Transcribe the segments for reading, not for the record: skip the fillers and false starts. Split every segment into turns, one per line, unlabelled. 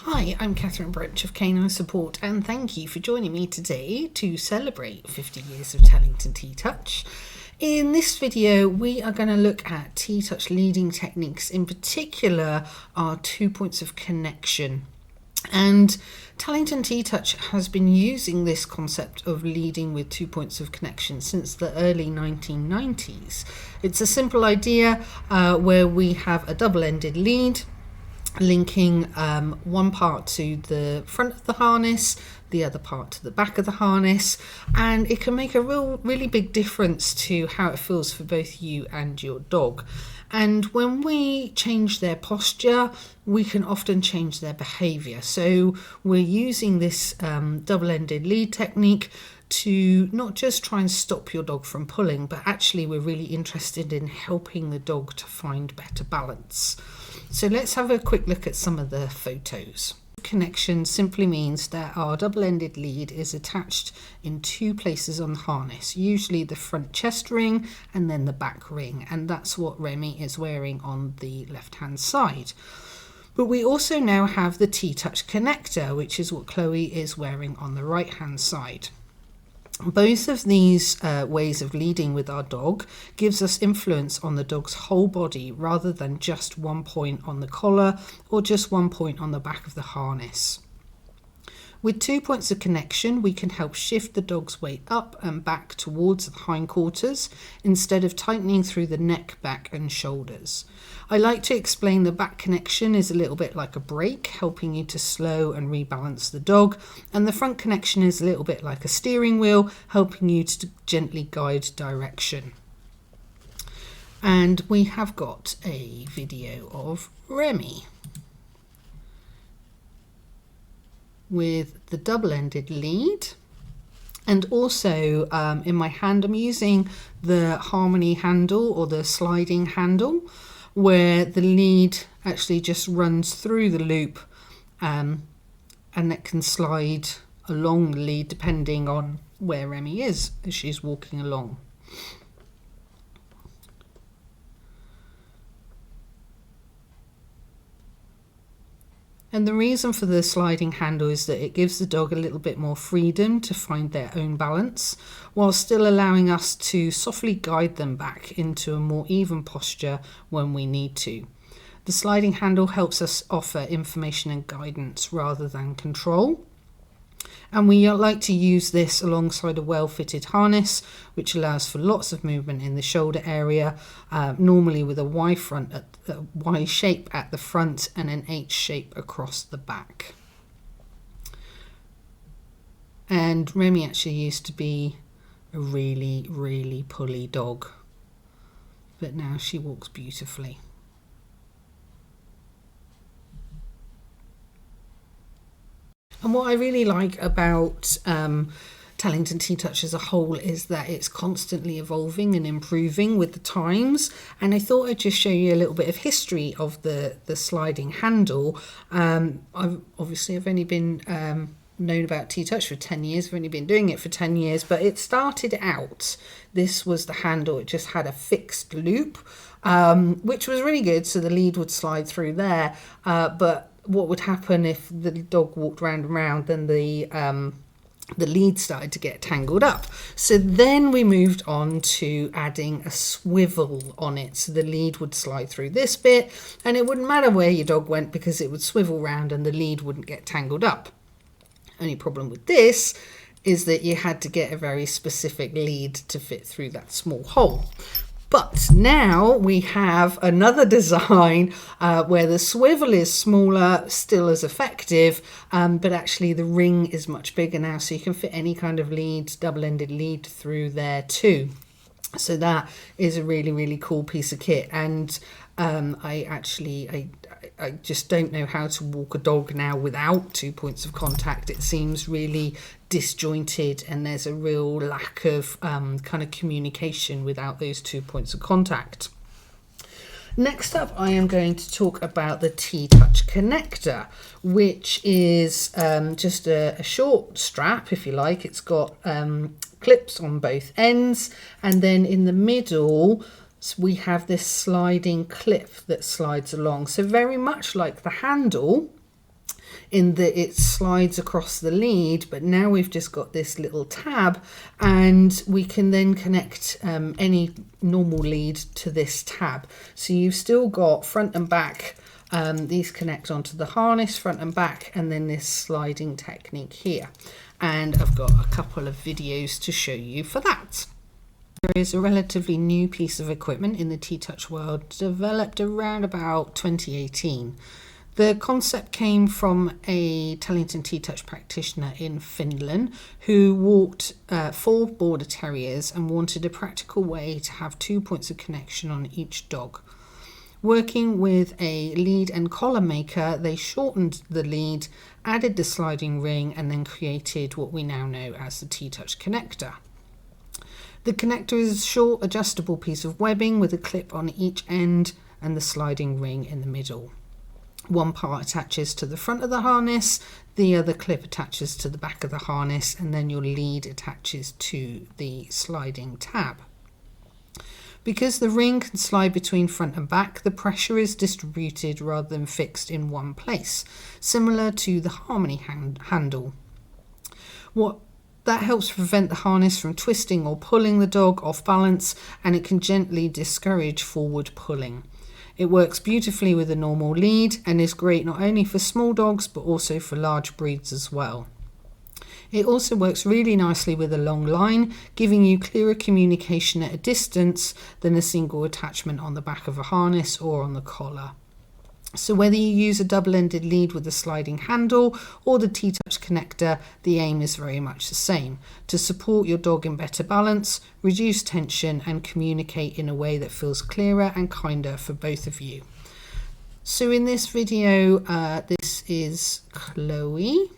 Hi, I'm Catherine Branch of Canine Support, and thank you for joining me today to celebrate 50 years of Tellington TTouch. In this video, we are going to look at TTouch leading techniques, in particular our 2 points of connection. And Tellington TTouch has been using this concept of leading with 2 points of connection since the early 1990s. It's a simple idea where we have a double-ended lead linking one part to the front of the harness, the other part to the back of the harness, and it can make a really big difference to how it feels for both you and your dog. And when we change their posture, we can often change their behavior. So we're using this double-ended lead technique to not just try and stop your dog from pulling, but actually we're really interested in helping the dog to find better balance. So let's have a quick look at some of the photos. Connection simply means that our double-ended lead is attached in 2 places on the harness, usually the front chest ring and then the back ring, and that's what Remy is wearing on the left-hand side. But we also now have the TTouch Connector, which is what Chloe is wearing on the right-hand side. Both of these ways of leading with our dog gives us influence on the dog's whole body rather than just 1 point on the collar or just 1 point on the back of the harness. With 2 points of connection, we can help shift the dog's weight up and back towards the hindquarters instead of tightening through the neck, back and shoulders. I like to explain the back connection is a little bit like a brake, helping you to slow and rebalance the dog, and the front connection is a little bit like a steering wheel, helping you to gently guide direction. And we have got a video of Remy with the double-ended lead, and also in my hand I'm using the Harmony handle or the sliding handle, where the lead actually just runs through the loop and it can slide along the lead depending on where Remy is as she's walking along. And the reason for the sliding handle is that it gives the dog a little bit more freedom to find their own balance, while still allowing us to softly guide them back into a more even posture when we need to. The sliding handle helps us offer information and guidance rather than control. And we like to use this alongside a well-fitted harness, which allows for lots of movement in the shoulder area, normally with a Y shape at the front and an H shape across the back. And Remy actually used to be a really pulley dog, but now she walks beautifully. And what I really like about Tellington TTouch as a whole is that it's constantly evolving and improving with the times. And I thought I'd just show you a little bit of history of the sliding handle. I've only been known about TTouch for 10 years. I've only been doing it for 10 years, but it started out, this was the handle. It just had a fixed loop, which was really good. So the lead would slide through there, but what would happen if the dog walked round and round, then the lead started to get tangled up. So then we moved on to adding a swivel on it. So the lead would slide through this bit and it wouldn't matter where your dog went because it would swivel round and the lead wouldn't get tangled up. Only problem with this is that you had to get a very specific lead to fit through that small hole. But now we have another design where the swivel is smaller, still as effective, but actually the ring is much bigger now, so you can fit any kind of lead, double-ended lead through there too. So that is a really cool piece of kit. And I just don't know how to walk a dog now without 2 points of contact. It seems really disjointed and there's a real lack of kind of communication without those 2 points of contact. Next up, I am going to talk about the TTouch Connector, which is just a short strap, if you like. It's got clips on both ends, and then in the middle we have this sliding clip that slides along. So very much like the handle, in that it slides across the lead, but now we've just got this little tab, and we can then connect any normal lead to this tab. So you've still got front and back. These connect onto the harness, front and back, and then this sliding technique here. And I've got a couple of videos to show you for that. There is a relatively new piece of equipment in the TTouch world, developed around about 2018. The concept came from a Tellington TTouch practitioner in Finland who walked 4 border terriers and wanted a practical way to have 2 points of connection on each dog. Working with a lead and collar maker, they shortened the lead, added the sliding ring, and then created what we now know as the TTouch Connector. The connector is a short adjustable piece of webbing with a clip on each end and the sliding ring in the middle. One part attaches to the front of the harness, the other clip attaches to the back of the harness, and then your lead attaches to the sliding tab. Because the ring can slide between front and back, the pressure is distributed rather than fixed in one place, similar to the Harmony handle. That helps prevent the harness from twisting or pulling the dog off balance, and it can gently discourage forward pulling. It works beautifully with a normal lead and is great not only for small dogs but also for large breeds as well. It also works really nicely with a long line, giving you clearer communication at a distance than a single attachment on the back of a harness or on the collar. So whether you use a double-ended lead with a sliding handle or the TTouch connector, the aim is very much the same: to support your dog in better balance, reduce tension, and communicate in a way that feels clearer and kinder for both of you. So in this video, this is Chloe,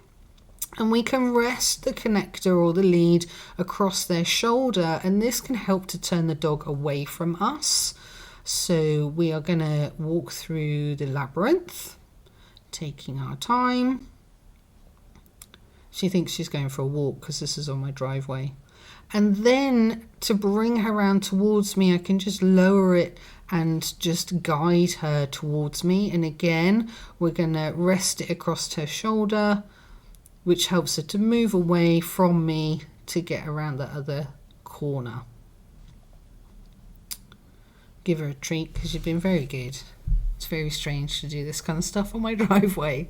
and we can rest the connector or the lead across their shoulder, and this can help to turn the dog away from us. So we are going to walk through the labyrinth, taking our time. She thinks she's going for a walk because this is on my driveway. And then to bring her around towards me, I can just lower it and just guide her towards me. And again, we're going to rest it across her shoulder, which helps her to move away from me to get around the other corner. Give her a treat because you've been very good. It's very strange to do this kind of stuff on my driveway.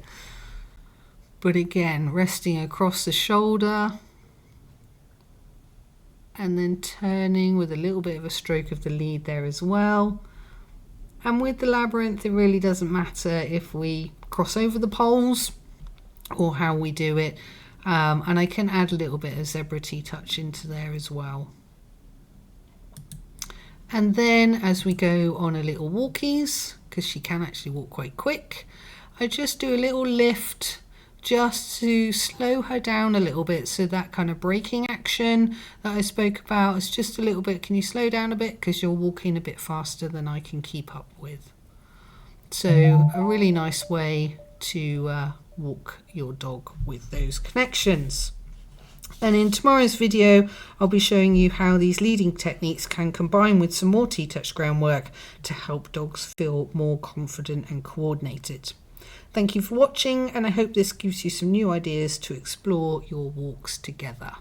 But again, resting across the shoulder and then turning with a little bit of a stroke of the lead there as well. And with the labyrinth, it really doesn't matter if we cross over the poles or how we do it. And I can add a little bit of zebra TTouch into there as well. And then as we go on a little walkies, because she can actually walk quite quick, I just do a little lift just to slow her down a little bit. So that kind of braking action that I spoke about is just a little bit. Can you slow down a bit? Because you're walking a bit faster than I can keep up with. So a really nice way to walk your dog with those connections. And in tomorrow's video, I'll be showing you how these leading techniques can combine with some more TTouch groundwork to help dogs feel more confident and coordinated. Thank you for watching, and I hope this gives you some new ideas to explore your walks together.